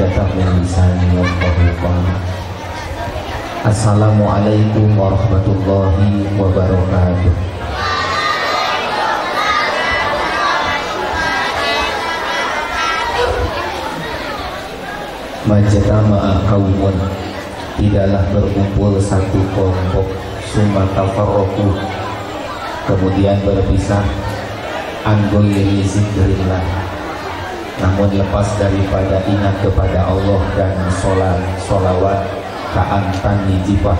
uqdatam min lisani yafqahu qawli. Assalamualaikum warahmatullahi wabarakatuh. Majtama'a qaumun, tidaklah berkumpul satu kelompok, summa tafarraqu, kemudian berpisah, an ghairi zikrillah, namun lepas daripada ingat kepada Allah dan sholawat ka'antan nijibah,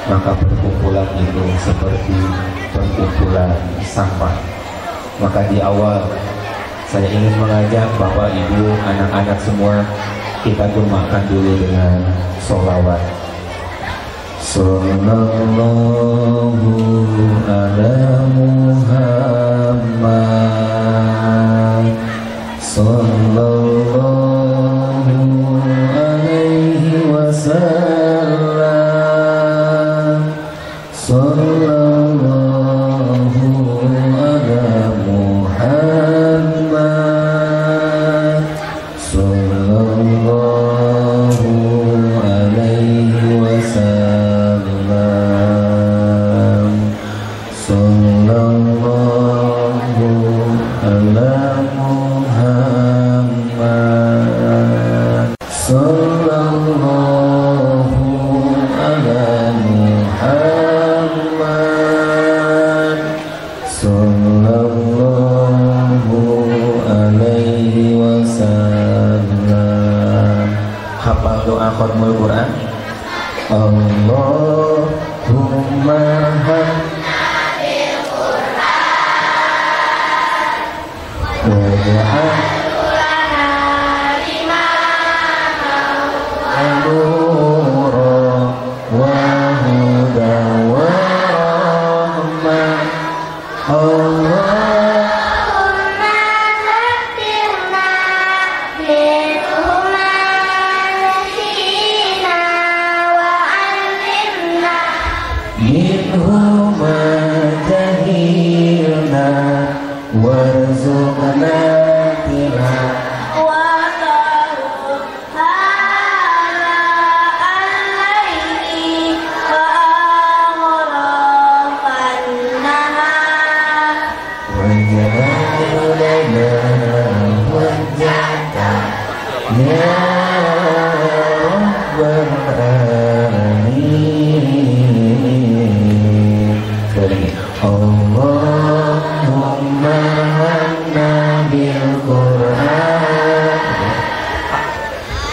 maka perkumpulan itu seperti perkumpulan sampah. Maka di awal saya ingin mengajak Bapak Ibu, anak-anak semua, kita gemakan dulu dengan sholawat. Sallallahu ala Muhammad, sallallahu alaihi wasallam, sallallahu ala Muhammad, sallallahu alaihi wasallam, sallallahu ala Muhammad, sallallahu ala Muhammad, sallallahu alaihi wasallam. Hafal doa khatmul Quran. Allahumma hafidh Quran waj'al nura wa huda wa rahmah. Warzuqna tilawah ya Rabbal alamin. Allahumma hamna bil Qur'an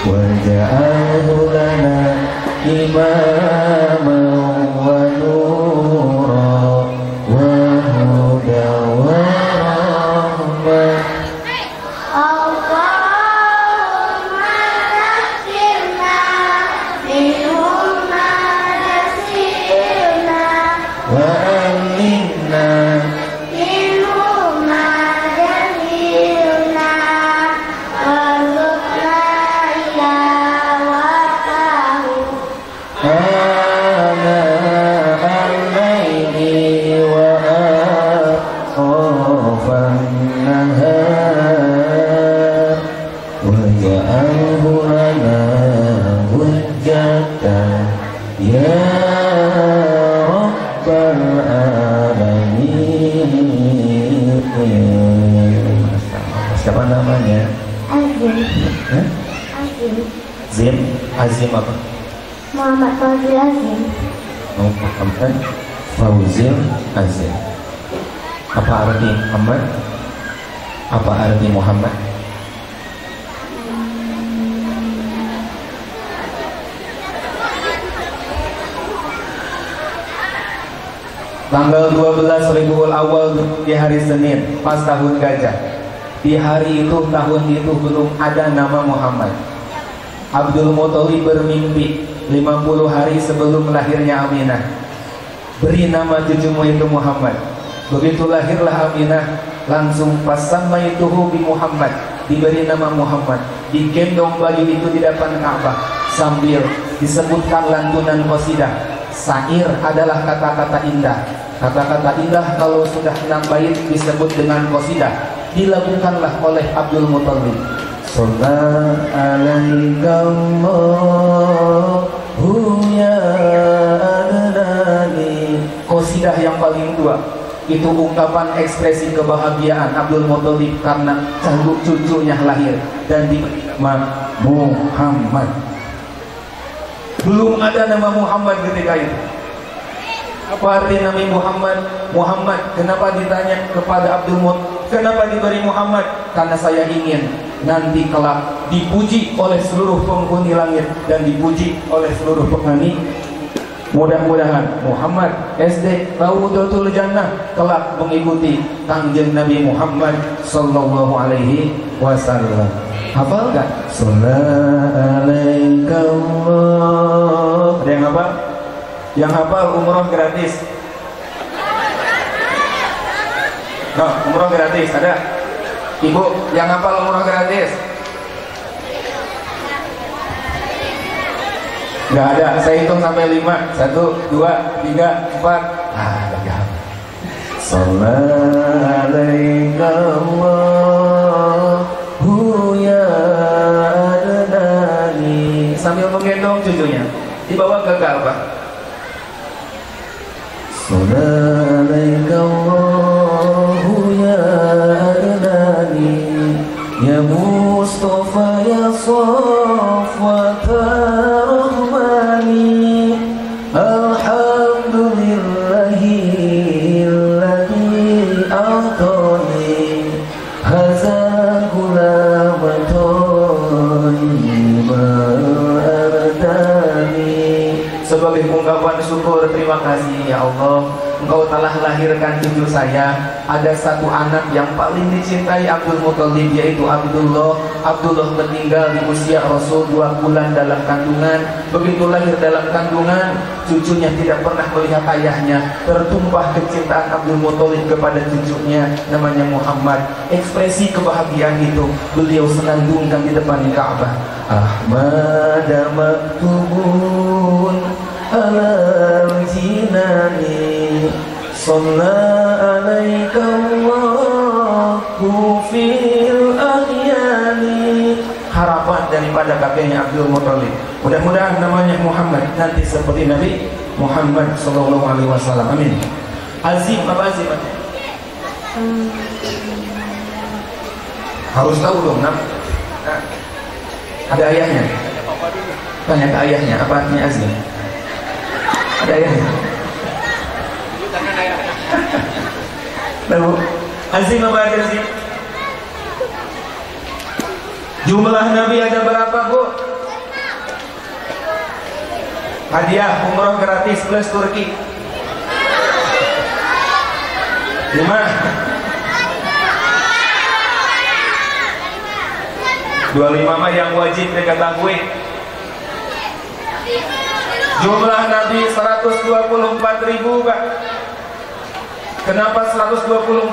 waj'alhu lana imaman wa nuran wa hudan wa rahmah. Siapa namanya? Azim. Azim. Zim? Azim apa? Muhammad Fauzil Azim. Muhammad Fauzil Azim. Apa arti Muhammad? Apa arti Muhammad? Tanggal 12 Rabiul Awal di hari Senin, pas tahun gajah. Di hari itu, tahun itu belum ada nama Muhammad. Abdul Muthalib bermimpi 50 hari sebelum lahirnya Aminah, beri nama cucumu itu Muhammad. Begitu lahirlah Aminah, langsung pasamaituhu bi Muhammad, diberi nama Muhammad. Digendong bayi itu di depan Ka'bah sambil disebutkan lantunan qasidah. Syair adalah kata-kata indah. Kata-kata indah kalau sudah 6 bait disebut dengan qasidah. Dilakukanlah oleh Abdul Muthalib. Sallallahu alaihi Itu ungkapan ekspresi kebahagiaan Abdul Muthalib karena cucunya lahir dan diberi nama Muhammad. Belum ada nama Muhammad ketika itu. Apa arti nama Muhammad? Muhammad, kenapa ditanya kepada Abdul Muthalib, kenapa diberi Muhammad? Karena saya ingin nanti kelak dipuji oleh seluruh penghuni langit dan dipuji oleh seluruh penghuni. Mudah-mudahan Muhammad SD Raudatul Jannah kelak mengikuti Kangjeng Nabi Muhammad sallallahu alaihi wasallam. Hafal gak? Sallallahu. Ada yang hafal? Yang hafal umroh gratis. Nah, umroh gratis ada? Ibu yang hafal umroh gratis? Nggak ada, saya hitung sampai 5. 1, 2, 3, 4. Lagi hafal. Sallallahu ya adnani. Sambil menggendong cucunya. Dibawa ke Ka'bah. Sallallahu ya adnani ya Mustafa ya Safwat Rahmani alhamdulillahilladzi a'tani hadza gulamatun ma'adani. Sebagai ungkapan syukur terima kasih ya Allah, Engkau telah lahirkan cucu saya. Ada satu anak yang paling dicintai Abdul Muthalib, yaitu Abdullah. Abdullah meninggal di usia Rasul 2 bulan dalam kandungan. Begitu lahir dalam kandungan, cucunya tidak pernah melihat ayahnya. Tertumpah kecintaan Abdul Muthalib kepada cucunya, namanya Muhammad. Ekspresi kebahagiaan itu beliau senandungkan di depan Ka'bah. Ahmad maktubun alal jinani Shalla alaika Allahu fil ahyani. Harapan daripada kakeknya Abdul Muthalib, mudah-mudahan namanya Muhammad nanti seperti Nabi Muhammad sallallahu alaihi wasallam. Amin. Azim, apa azim? Harus tahu dong, nah. Ada ayahnya. Tanya ke ayahnya, apa artinya azim? Ada ayahnya. Tahu? Azim apa artinya azim? Jumlah Nabi ada berapa, Bu? Hadiah umroh gratis plus Turki 5. Dua 25 mah yang wajib diketahui. Jumlah Nabi 124.000, Pak. Kenapa 124.000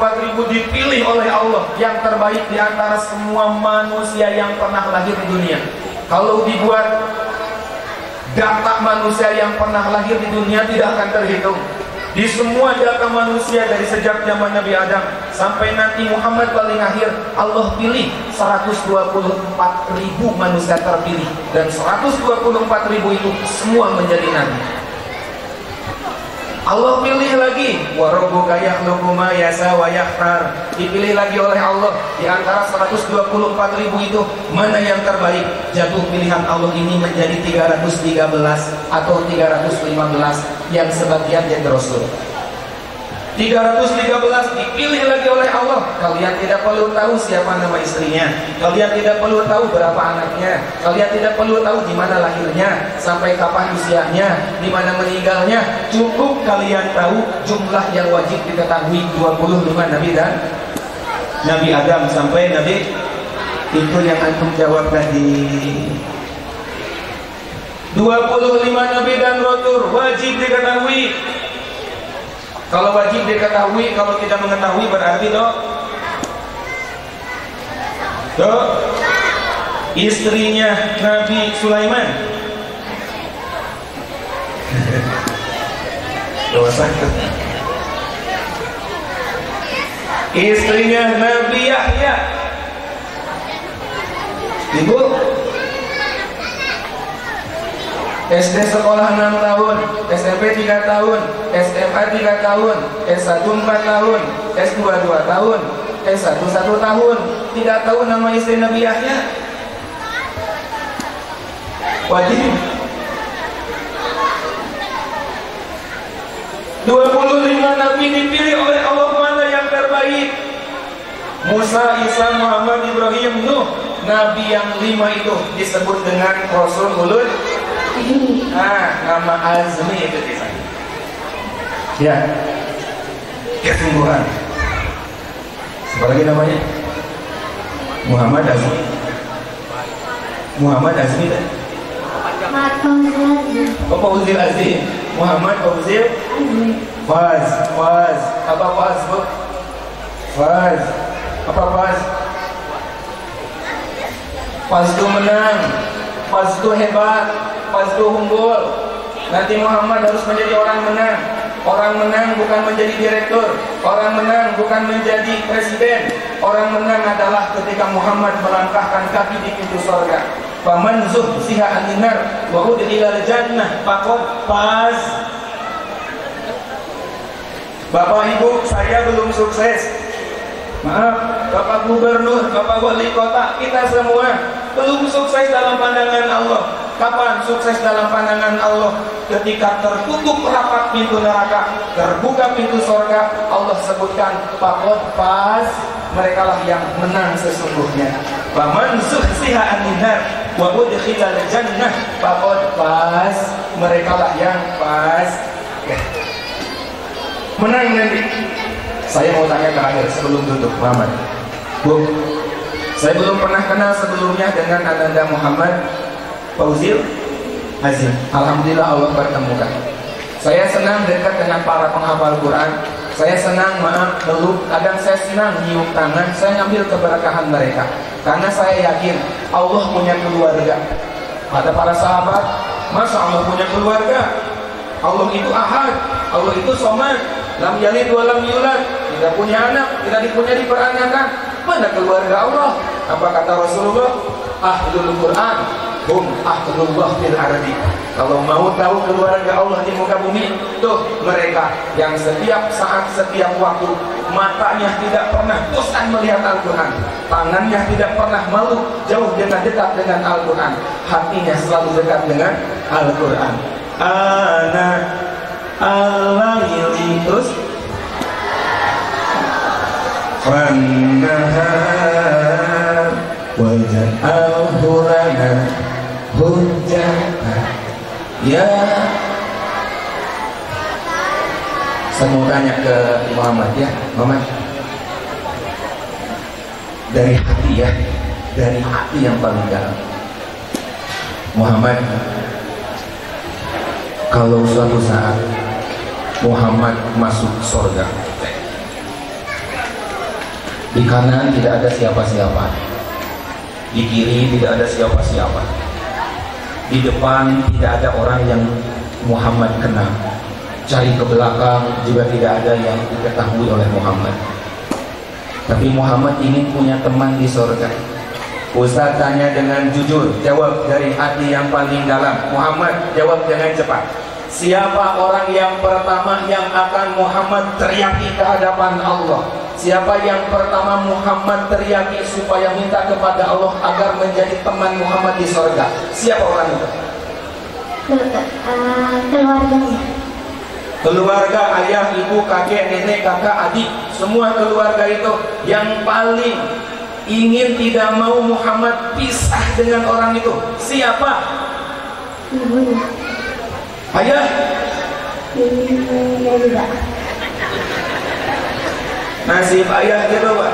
dipilih oleh Allah yang terbaik di antara semua manusia yang pernah lahir di dunia? Kalau dibuat data manusia yang pernah lahir di dunia tidak akan terhitung. Di semua data manusia dari sejak zaman Nabi Adam sampai nanti Muhammad paling akhir, Allah pilih 124.000 manusia terpilih, dan 124.000 itu semua menjadi nabi. Allah pilih lagi, wa rabbuka yakhluqu ma yasha wa yakhtar. Dipilih lagi oleh Allah di antara 124.000 itu mana yang terbaik. Jatuh pilihan Allah ini menjadi 313 atau 315 yang sebagian jadi Rasul. 313 dipilih lagi oleh Allah. Kalian tidak perlu tahu siapa nama istrinya, kalian tidak perlu tahu berapa anaknya, kalian tidak perlu tahu di mana lahirnya, sampai kapan usianya, di mana meninggalnya. Cukup kalian tahu jumlah yang wajib diketahui 25 nabi dan Nabi Adam sampai Nabi. Itu yang antum jawab tadi. 25 nabi dan rasul wajib diketahui. Kalau wajib diketahui, kalau tidak mengetahui berarti istrinya Nabi Sulaiman. Istrinya Nabi Yahya. Ibu SD sekolah 6 tahun, SMP 3 tahun, SMA 3 tahun, S1 4 tahun, S2 2 tahun, S1 1 tahun. Tidak tahu nama istri Nabi Yahya? Wajib. 25 Nabi dipilih oleh Allah, mana yang terbaik? Musa, Isa, Muhammad, Ibrahim, Nuh. Nabi yang 5 itu disebut dengan Rasul Ulul. Nama Azmi itu disana. Ya, kesungguhan. Siapa lagi namanya? Muhammad Azmi. Muhammad Azmi kan? Oh, Fauzil Azmi. Muhammad Fauzil Faz. Apa Faz? Faz. Apa Faz? Faz itu menang. Faz itu hebat. Faz itu unggul. Nanti Muhammad harus menjadi orang menang. Orang menang bukan menjadi direktur. Orang menang bukan menjadi presiden. Orang menang adalah ketika Muhammad melangkahkan kaki di pintu surga. Faman zuhziha 'anil nar wa udkhilal jannah faqad faz. Bapak Ibu, saya belum sukses. Maaf, Bapak Gubernur, Bapak Wali Kota, kita semua belum sukses dalam pandangan Allah. Kapan sukses dalam pandangan Allah? Ketika tertutup rapat pintu neraka, terbuka pintu surga. Allah sebutkan faqad faz, merekalah yang menang sesungguhnya. Faman zuhziha 'anil nar wa udkhilal jannah faqad faz, merekalah yang faz. Menang nanti. Saya mau tanya terakhir sebelum tutup, Muhammad. Bu, saya belum pernah kenal sebelumnya dengan Ananda Muhammad Fauzil Azim. Alhamdulillah Allah pertemukan. Saya senang dekat dengan para penghafal Quran. Saya senang meluk, kadang saya senang nyium tangan, saya ngambil keberkahan mereka. Karena saya yakin Allah punya keluarga. Kata para sahabat, masa Allah punya keluarga? Allah itu ahad, Allah itu somad, lam yalid wa lam yulad, tidak punya anak, tidak dipunyai peranakan. Mana keluarga Allah? Apa kata Rasulullah? Ahlul Quran hum ahlullah fil ardi. Kalau mau tahu keluarga Allah di muka bumi, tuh mereka yang setiap saat, setiap waktu matanya tidak pernah bosan melihat Al-Quran, tangannya tidak pernah malu jauh dengan dekat dengan Al-Quran, hatinya selalu dekat dengan Al-Quran. Ana al-layli, terus fannahar waja'alhu lana hujjatan. Ya, saya mau tanya ke Muhammad ya, Muhammad, dari hati ya, dari hati yang paling dalam, Muhammad, kalau suatu saat Muhammad masuk surga, di kanan tidak ada siapa-siapa, di kiri tidak ada siapa-siapa, di depan tidak ada orang yang Muhammad kenal, cari ke belakang juga tidak ada yang diketahui oleh Muhammad. Tapi Muhammad ingin punya teman di surga. Ustaz tanya dengan jujur, jawab dari hati yang paling dalam. Muhammad jawab dengan cepat. Siapa orang yang pertama yang akan Muhammad teriaki ke hadapan Allah? Siapa yang pertama Muhammad teriaki supaya minta kepada Allah agar menjadi teman Muhammad di surga? Siapa orang itu? Keluarganya. Keluarga, ayah, ibu, kakek, nenek, kakak, adik, semua keluarga itu yang paling ingin tidak mau Muhammad pisah dengan orang itu. Siapa? Ibunya. Ayah? Ibunya juga. Nasib ayah gitu Pak.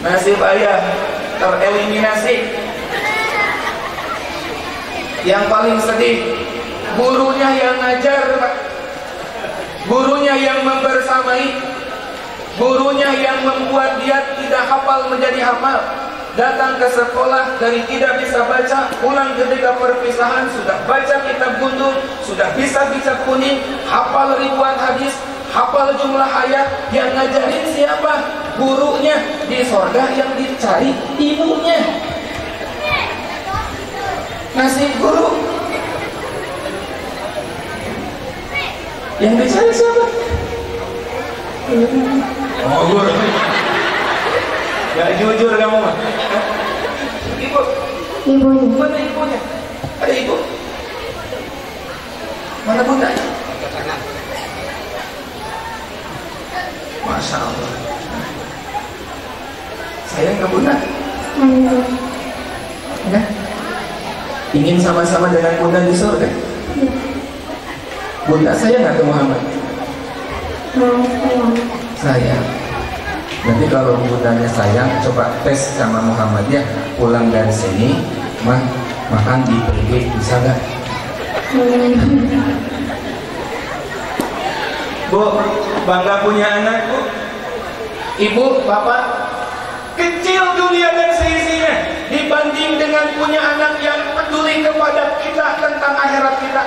Nasib ayah tereliminasi. Yang paling sedih, gurunya yang ngajar Pak, gurunya yang membersamai, gurunya yang membuat dia tidak hafal menjadi hafal. Datang ke sekolah dari tidak bisa baca, pulang ketika perpisahan sudah baca kitab gundul, sudah bisa kuning, hafal ribuan hadis, hafal jumlah ayat. Yang ngajarin siapa? gurunya. Di sorga yang dicari ibunya. Nasib guru yang dicari siapa? Oh, guru. Gak jujur kamu mah. Ibu. Ibunya. Mana ibunya? Ada ibu? Mana bunda? Masya Allah. Sayang ke bunda? Enggak? Ingin sama-sama dengan bunda di surga? Iya. Bunda sayang nggak ke Muhammad? Sayang. Sayang. Nanti kalau bundanya sayang, coba tes sama Muhammad ya. Pulang dari sini, makan di PG bisa nggak? Bu, bangga punya anak bu. Ibu, bapak, kecil dunia dan seisinya dibanding dengan punya anak yang peduli kepada kita tentang akhirat kita.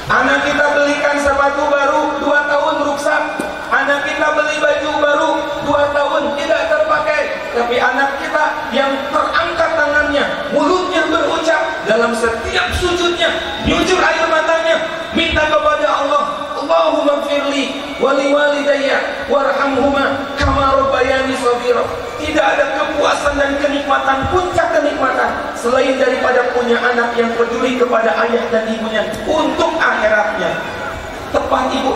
Anak kita belikan sepatu baru 2 tahun rusak. Anak kita beli baju baru 2 tahun tidak terpakai. Tapi anak kita yang terangkat tangannya, mulutnya berucap, dalam setiap sujudnya nyucur air matanya, minta kepada Allah, Allahumma gfirli wali walidayya warhamhuma kama rabbayani shaghira. Tidak ada kepuasan dan kenikmatan, puncak kenikmatan selain daripada punya anak yang peduli kepada ayah dan ibunya untuk akhiratnya. Tepat ibu,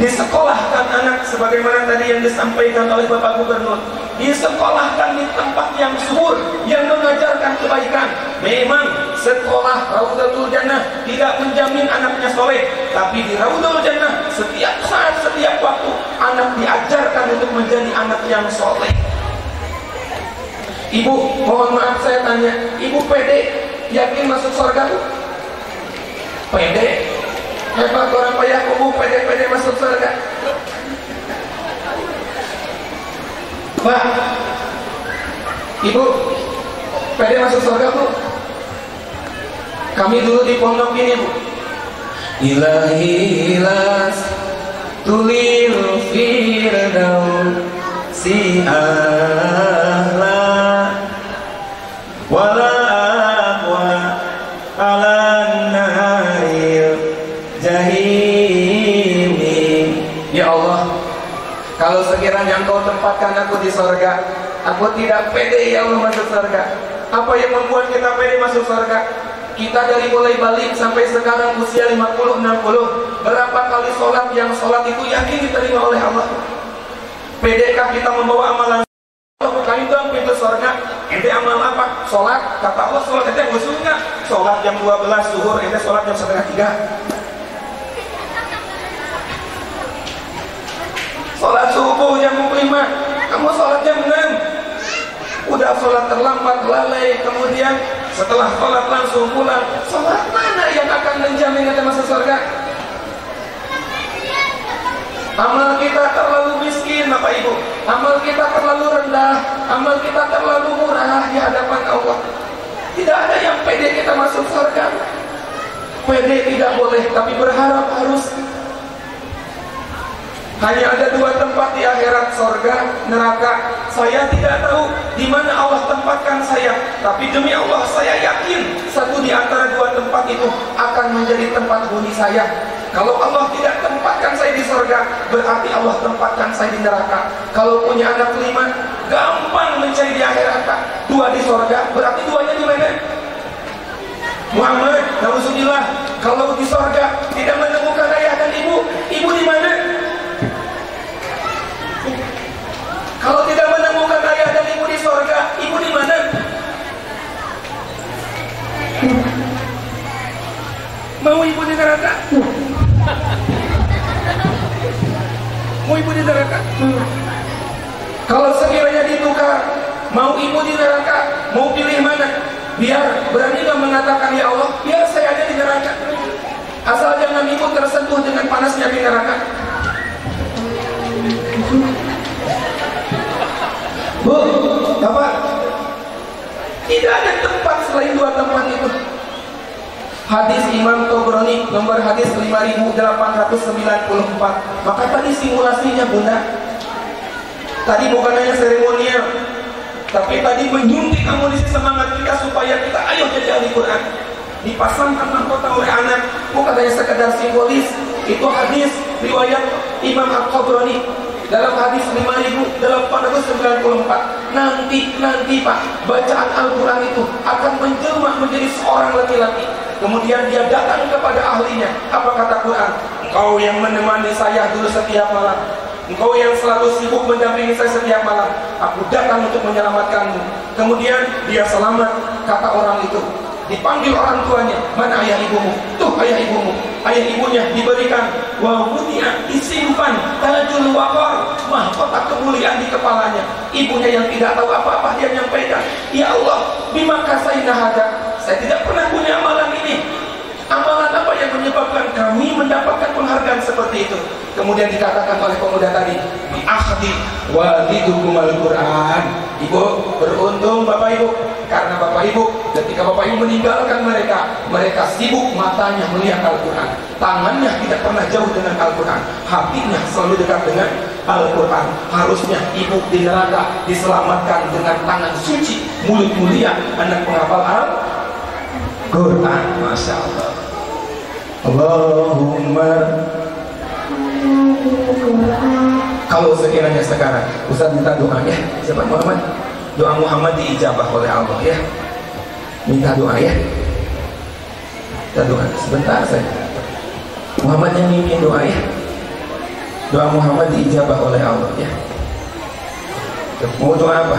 disekolahkan anak sebagaimana tadi yang disampaikan oleh Bapak Gubernur, disekolahkan di tempat yang subur, yang mengajarkan kebaikan. Memang sekolah Raudhatul Jannah tidak menjamin anaknya soleh, tapi di Raudhatul Jannah setiap saat, setiap waktu anak diajarkan untuk menjadi anak yang soleh. Ibu, mohon maaf saya tanya, ibu pede yakin masuk surga? Pede? Hebat orang Payakumbuh, pede-pede masuk surga. Pak, ibu pede masuk surga bu? Kami dulu di pondok ini bu. Ilahi las tulil firdaus si ahla wala aqwa alan naril jahimi. Ya Allah, kalau sekiranya Engkau tempatkan aku di surga, aku tidak pede ya Allah masuk surga. Apa yang membuat kita pede masuk surga? Kita dari mulai balik sampai sekarang usia 50-60, berapa kali sholat yang sholat itu yakin diterima oleh Allah? Pedekah kita membawa amalan? Allah bukain dong pintu surga. Ente amal apa? Sholat. Kata Allah sholat ente khusus nggak? Sholat jam 12 zuhur, ente sholat jam 2:30. Sholat subuh jam 5, kamu sholat jam 6. Udah sholat terlambat, lalai, kemudian setelah sholat langsung pulang. Sholat mana yang akan menjamin kita masuk surga? Amal kita terlalu miskin Bapak Ibu, amal kita terlalu rendah, amal kita terlalu murah di hadapan Allah. Tidak ada yang pede kita masuk surga. Pede tidak boleh, tapi berharap harus. Hanya ada 2 tempat di akhirat, surga, neraka. Saya tidak tahu di mana Allah tempatkan saya, tapi demi Allah saya yakin satu di antara 2 tempat itu akan menjadi tempat huni saya. Kalau Allah tidak tempatkan saya di surga, berarti Allah tempatkan saya di neraka. Kalau punya anak 5, gampang mencari di akhirat, Pak. 2 di surga, berarti 2-nya di mana? Muhammad, nauzubillah, kalau di surga tidak menemukan ayah dan ibu, ibu di mana? Kalau tidak menemukan ayah dan ibu di surga, ibu di mana? Mau ibu di neraka? Mau ibu di neraka? Kalau sekiranya ditukar, mau ibu di neraka, mau pilih mana? Biar berani gak mengatakan ya Allah, biar saya ada di neraka. Asal jangan ibu tersentuh dengan panasnya di neraka. Bu, Bapak, tidak ada tempat selain 2 tempat itu. Hadis Imam Tobroni nomor hadis 5894. Maka tadi simulasinya Bunda, Tadi bukan hanya seremonial, tapi tadi menyuntik amunisi semangat kita supaya kita ayo jadi ahli Quran. Dipasangkan mahkota oleh anak, bukan hanya sekedar simbolis. Itu hadis riwayat Imam Al-Qabrani dalam hadis 5894. Nanti Pak, bacaan Al-Quran itu akan menjelma menjadi seorang laki-laki. Kemudian dia datang kepada ahlinya. Apa kata Quran? Engkau yang menemani saya dulu setiap malam, engkau yang selalu sibuk mendampingi saya setiap malam, aku datang untuk menyelamatkanmu. Kemudian dia selamat. Kata orang itu, dipanggil orang tuanya, mana ayah ibumu? Tuh ayah ibumu. Ayah ibunya diberikan wawudia, disimpan tajul waqar, mahkota kemuliaan di kepalanya. Ibunya yang tidak tahu apa-apa, dia nyampaikan, ya Allah, bima kasaina hada, saya tidak pernah punya amalan ini. Amalan apa yang menyebabkan kami mendapatkan penghargaan seperti itu? Kemudian dikatakan oleh pemuda tadi, bi akhdi walidukum al-Quran. Ibu, beruntung Bapak Ibu, karena Bapak Ibu ketika Bapak Ibu meninggalkan mereka sibuk matanya melihat Al-Quran, tangannya tidak pernah jauh dengan Al-Quran, hatinya selalu dekat dengan Al-Quran. Harusnya ibu di neraka diselamatkan dengan tangan suci, mulut mulia, anak penghafal Al-Quran. Masya Allah. Allahumma. Kalau sekiranya sekarang Ustaz minta doa ya, siapa Muhammad? Doa Muhammad diijabah oleh Allah ya. Minta doa ya. Minta doa sebentar saja. Muhammad yang mimpin doa ya. Doa Muhammad diijabah oleh Allah ya. Mau doa apa?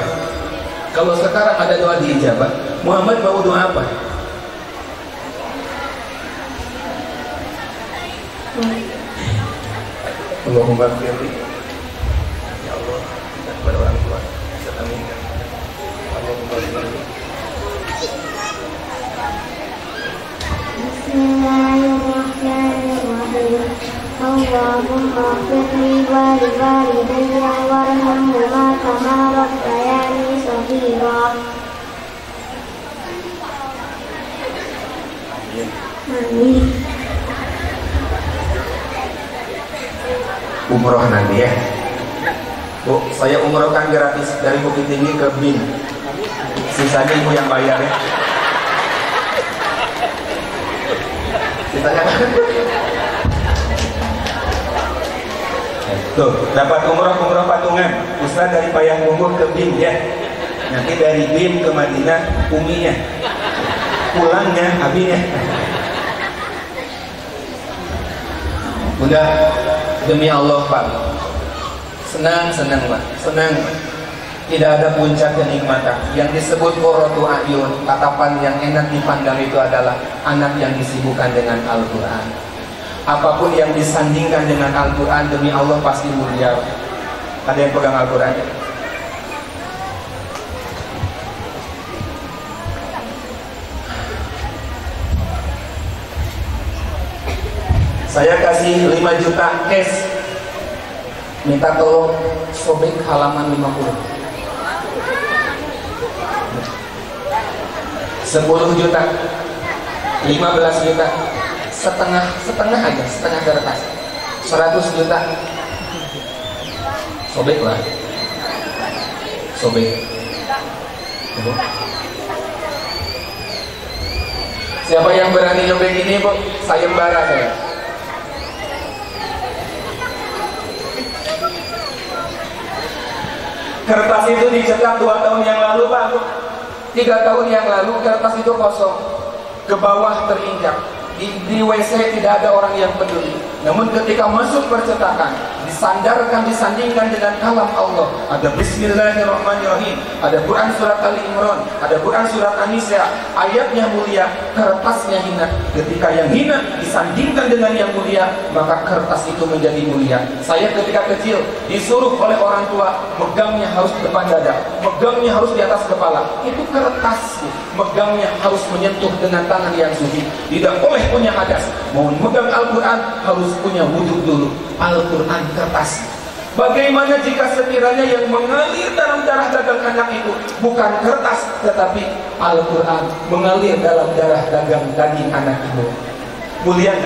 Kalau sekarang ada doa diijabah, Muhammad mau doa apa? Allahumma firli, ya Allah, kita kepada orang tua kita aminkan. Allahumma firli. Bismillahirrahmanirrahim. Allahumma firli wa li walidayya warhamhuma kama rabbayani shaghira. Amin. Umroh nanti ya Bu, saya umrohkan gratis dari Bukit Tinggi ke BIM, sisanya ibu yang bayar ya. Sisanya tuh, dapat umroh patungan Ustaz dari Payakumbuh ke BIM ya. Nanti dari BIM ke Madinah uminya, pulangnya abinya. Udah, demi Allah Pak, senang Pak, senang. Tidak ada puncak kenikmatan. Yang disebut qurratu a'yun, tatapan yang enak dipandang itu adalah anak yang disibukkan dengan Al-Quran. Apapun yang disandingkan dengan Al-Quran, demi Allah pasti mulia. Ada yang pegang Al-Quran ya? Saya kasih 5 juta cash. Minta tolong sobek halaman 50. 10 juta, 15 juta, setengah aja, setengah kertas. 100 juta. Sobek lah. Sobek. Siapa yang berani nyobek ini, Bu? Sayembara saya. Kertas itu dicetak 2 tahun yang lalu Pak, 3 tahun yang lalu kertas itu kosong, ke bawah terinjak. Di WC tidak ada orang yang peduli. Namun ketika masuk percetakan, disandingkan dengan kalam Allah. Ada Bismillahirrahmanirrahim, ada Quran surat Ali Imran, ada Quran surat An-Nisa. Ayatnya mulia, kertasnya hina. Ketika yang hina disandingkan dengan yang mulia, maka kertas itu menjadi mulia. Saya ketika kecil disuruh oleh orang tua, megangnya harus depan dada, megangnya harus di atas kepala. Itu kertas, megangnya harus menyentuh dengan tangan yang suci. Tidak boleh punya hadas. Mau megang Al-Quran harus punya wudhu dulu. Al-Quran kertas. Bagaimana jika sekiranya yang mengalir dalam darah dagang anak itu bukan kertas, tetapi Al-Quran mengalir dalam darah dagang daging anak ibu? Mulia.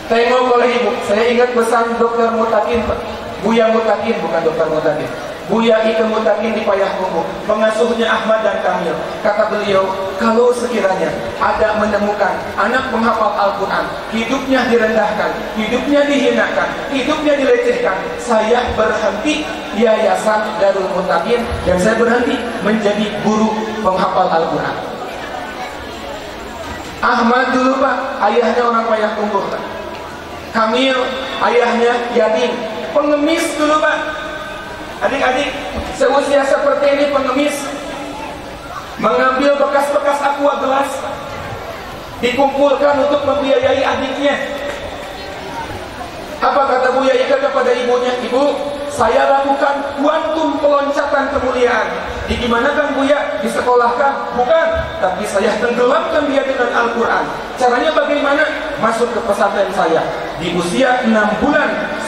Tengok oleh ibu. Saya ingat pesan Dr. Mutakin Pak. Buya Mutakin, bukan Dokter Mutakin. Buya Ike Mutakin di Payakumbuh, pengasuhnya Ahmad dan Kamil. Kata beliau, kalau sekiranya ada menemukan anak penghafal Al-Quran, hidupnya direndahkan, hidupnya dihinakan, hidupnya dilecehkan, saya berhenti Yayasan Darul Mutakin dan saya berhenti menjadi guru penghafal Al-Quran. Ahmad dulu Pak, ayahnya orang Payakumbuh Pak. Kamil, ayahnya yatim, pengemis dulu Pak. Adik-adik, seusia seperti ini pengemis, mengambil bekas-bekas aqua gelas, dikumpulkan untuk membiayai adiknya. Apa kata Buya Ika kepada ibunya? Ibu, saya lakukan kuantum peloncatan kemuliaan. Di gimana kan Buya? Disekolahkan? Bukan, tapi saya tenggelamkan dia dengan Al-Quran. Caranya bagaimana? Masuk ke pesantren saya. Di usia 6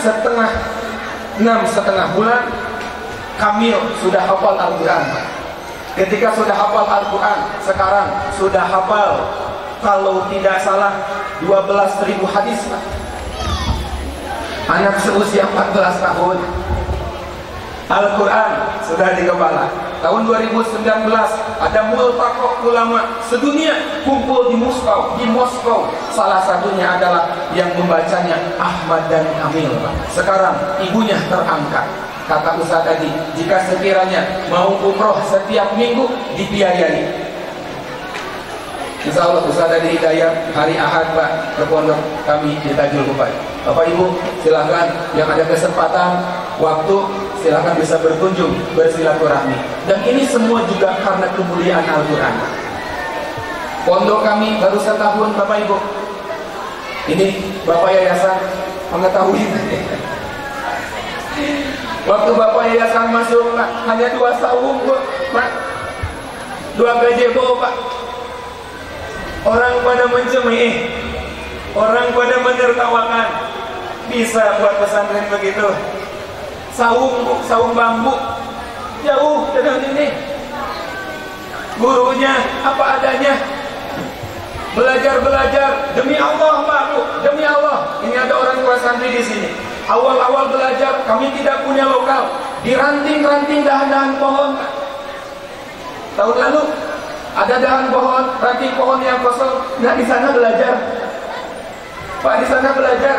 setengah bulan, Kamil sudah hafal Al-Quran. Ketika sudah hafal Al-Quran, sekarang sudah hafal, kalau tidak salah, 12.000 hadis. Anak seusia 14 tahun, Al-Quran sudah di kepala. Tahun 2019 ada multaqo ulama sedunia kumpul di Moskow. Salah satunya adalah yang membacanya Ahmad dan Kamil. Sekarang ibunya terangkat. Kata Ustaz tadi, jika sekiranya mau umroh setiap minggu dibiayai. Insya Allah Ustaz tadi hidayah hari Ahad Pak ke pondok kami di Tajul Kupai. Bapak Ibu silahkan yang ada kesempatan waktu silahkan bisa berkunjung bersilaturahmi. Dan ini semua juga karena kemuliaan Al-Quran. Pondok kami baru setahun Bapak Ibu. Ini Bapak Yayasan mengetahui. Waktu Bapak Yayasan masuk Pak, hanya 2 saung Pak, 2 gazebo Pak. Orang pada mencemih, orang pada menertawakan. Bisa buat pesantren begitu. Saung bambu, jauh dengan ini. Gurunya apa adanya. Belajar demi Allah Pak Bu, demi Allah. Ini ada orang tua santri di sini. Awal-awal belajar kami tidak punya lokal, diranting-ranting dahan-dahan pohon. Tahun lalu ada dahan pohon, ranting pohon yang kosong. Nah di sana belajar, Pak, di sana belajar.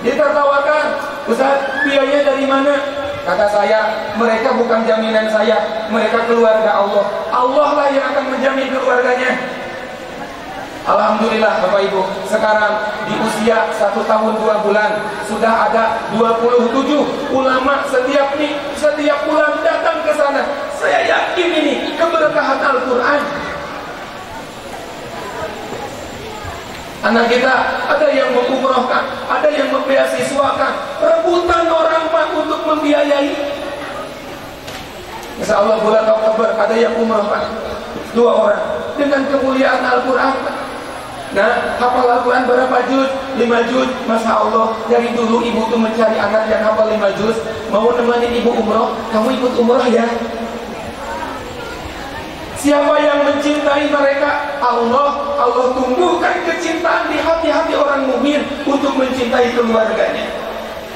Ditertawakan, Ustaz biayanya dari mana? Kata saya, mereka bukan jaminan saya, mereka keluarga Allah. Allah lah yang akan menjamin keluarganya. Alhamdulillah Bapak Ibu, sekarang di usia 1 tahun 2 bulan sudah ada 27 ulama setiap bulan datang ke sana. Saya yakin ini keberkahan Al-Quran. Anak kita ada yang mengumrohkan, ada yang membeasiswakan, rebutan orang Pak untuk membiayai. Insya Allah bulan Oktober ada yang umroh Pak, 2 orang dengan kemuliaan Al-Quran Pak. Nah, hafal Al-Quran berapa juz? 5 juz. Masya Allah, dari dulu ibu tuh mencari anak yang hafal 5 juz. Mau nemenin ibu umroh, kamu ikut umroh ya. Siapa yang mencintai mereka? Allah. Allah tumbuhkan kecintaan di hati-hati orang mukmin untuk mencintai keluarganya.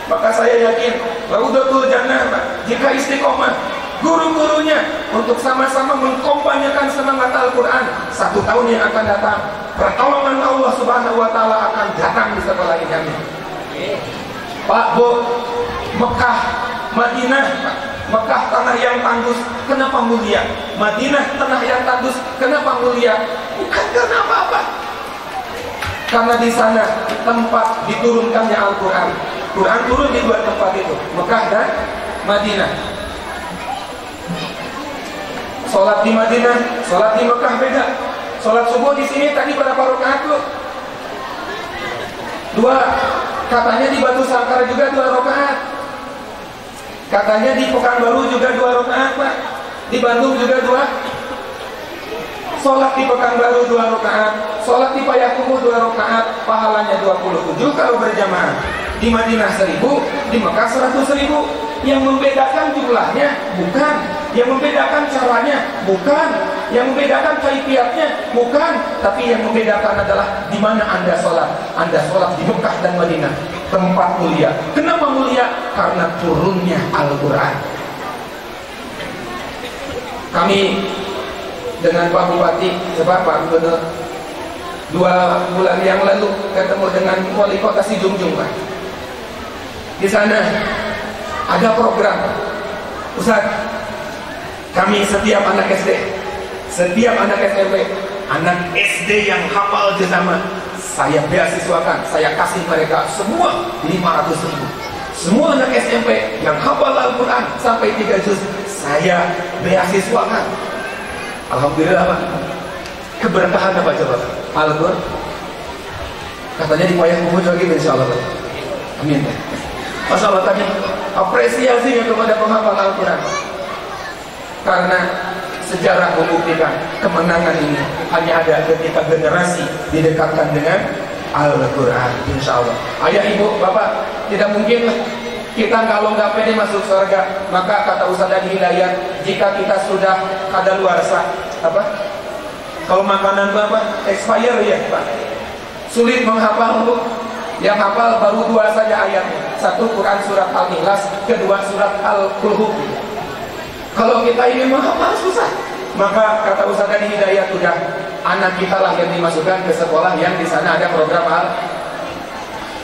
Maka saya yakin, Raudatul Jannah jika istiqomah, guru-gurunya untuk sama-sama mengkompanyakan semangat Al-Quran, 1 tahun yang akan datang, pertolongan Allah Subhanahu wa Ta'ala akan datang di sekolah ini. Pak Bu, Mekah, Madinah, Mekah tanah yang tandus, kenapa mulia? Madinah tanah yang tandus, kenapa mulia? Bukan karena apa-apa, karena di sana tempat diturunkannya Al-Quran. Quran turun di 2 tempat itu, Mekah dan Madinah. Sholat di Madinah, sholat di Mekah beda. Sholat subuh di sini tadi berapa rakaat lu? 2. Katanya di Batu Sangkar juga 2 rakaat. Katanya di Pekanbaru juga 2 rakaat Pak. Di Bandung juga 2. Sholat di Pekanbaru 2 rakaat, sholat di Payakumbuh 2 rakaat, pahalanya 27 kalau berjamaah. Di Madinah 1000, di Mekah 100.000. Yang membedakan jumlahnya bukan, yang membedakan caranya bukan, yang membedakan kaifiatnya bukan, tapi yang membedakan adalah di mana Anda sholat. Anda sholat di Mekah dan Madinah. tempat mulia. Kenapa mulia? Karena turunnya Al-Quran. Kami dengan Pak Bupati, Pak Gubernur, 2 bulan yang lalu ketemu dengan Wali Kota Sijungjung, Pak. Di sana ada program, Ustaz, kami setiap anak SD, setiap anak SMP, anak SD yang hafal juz amma, saya beasiswakan, saya kasih mereka semua 500.000. Semua anak SMP yang hafal Al-Quran sampai 3 juz, saya beasiswakan. Alhamdulillah, Pak. Keberkahan apa coba? Al-Quran. Katanya di wayang kumpul lagi, insya Allah, Pak. Amin. Masya Allah, tadi apresiasinya kepada penghafal Al-Quran. Karena sejarah membuktikan kemenangan ini hanya ada ketika generasi didekatkan dengan Al-Quran, insya Allah. Ayah, ibu, bapak, tidak mungkin kita kalau nggak pede masuk surga. Maka kata Ustaz Adi Hidayat, jika kita sudah kadaluarsa, apa? Kalau makanan bapak expire ya, Pak. Sulit menghafal, Bu. Yang hafal baru 2 saja ayatnya. 1 Quran surat Al-Ikhlas, 2 surat Al-Qulhub. Kalau kita ini menghafal susah. Maka kata Ustaz Adi Hidayat, sudah anak kita lah yang dimasukkan ke sekolah yang di sana ada program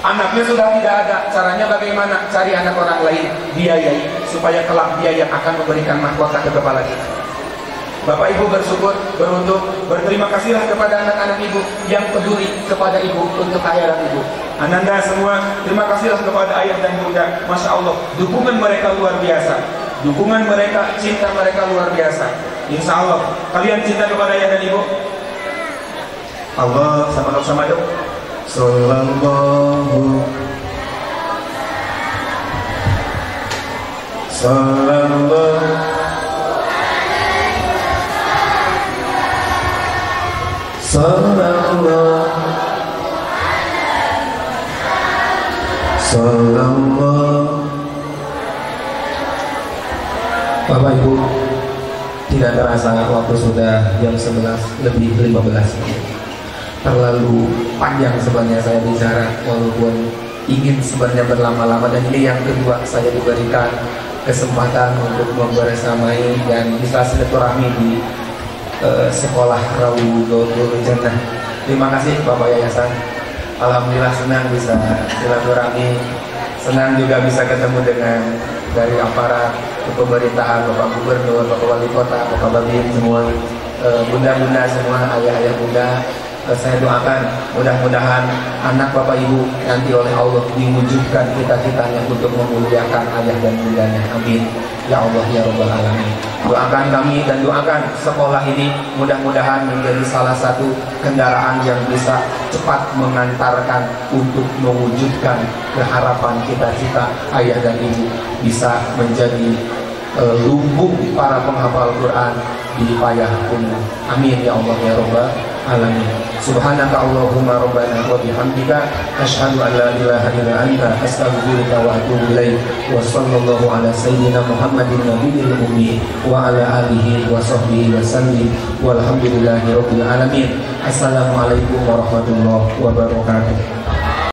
anaknya sudah tidak ada. Caranya bagaimana? Cari anak orang lain, biayai, supaya kelak dia yang akan memberikan mahkota ke kepala kita. Bapak Ibu bersyukur, beruntung, berterima kasihlah kepada anak-anak ibu yang peduli kepada ibu untuk akhirat ibu. Ananda semua, terima kasihlah kepada ayah dan bunda. Masya Allah, dukungan mereka luar biasa. Dukungan mereka, cinta mereka luar biasa. Insya Allah, kalian cinta kepada ayah dan ibu? Allah, sama-sama dong. Sallallahu Bapak Ibu, tidak terasa waktu sudah jam 11:15. Terlalu panjang sebenarnya saya bicara, walaupun ingin sebenarnya berlama-lama. Dan ini yang kedua saya diberikan kesempatan untuk membersamai dan bisa silaturahmi di sekolah Rawdatul Jannah. Terima kasih Bapak Yayasan. Alhamdulillah senang bisa silaturahmi, senang juga bisa ketemu dengan dari aparat pemerintahan, Bapak Gubernur, Bapak Wali Kota, Bapak Babin semua, bunda-bunda semua, ayah-ayah bunda. Saya doakan mudah-mudahan anak Bapak Ibu nanti oleh Allah diwujudkan cita-citanya untuk memuliakan ayah dan bundanya. Amin. Ya Allah ya Rabbal Alamin. Doakan kami dan doakan sekolah ini mudah-mudahan menjadi salah satu kendaraan yang bisa cepat mengantarkan untuk mewujudkan keharapan cita-cita ayah dan ibu, bisa menjadi lumbung para penghafal Quran di payah umum. Amin ya Allah ya Rabbal Alamin. Subhanaka Allahumma rabbana wa bihamdika asyhadu an la ilaha illa anta astaghfiruka wa atubu ilaik. Wa sallallahu ala sayyidina Muhammadin nabiyil ummi wa ala alihi wa sahbihi wa sallim. Walhamdulillahi rabbil alamin. Assalamualaikum warahmatullahi wabarakatuh.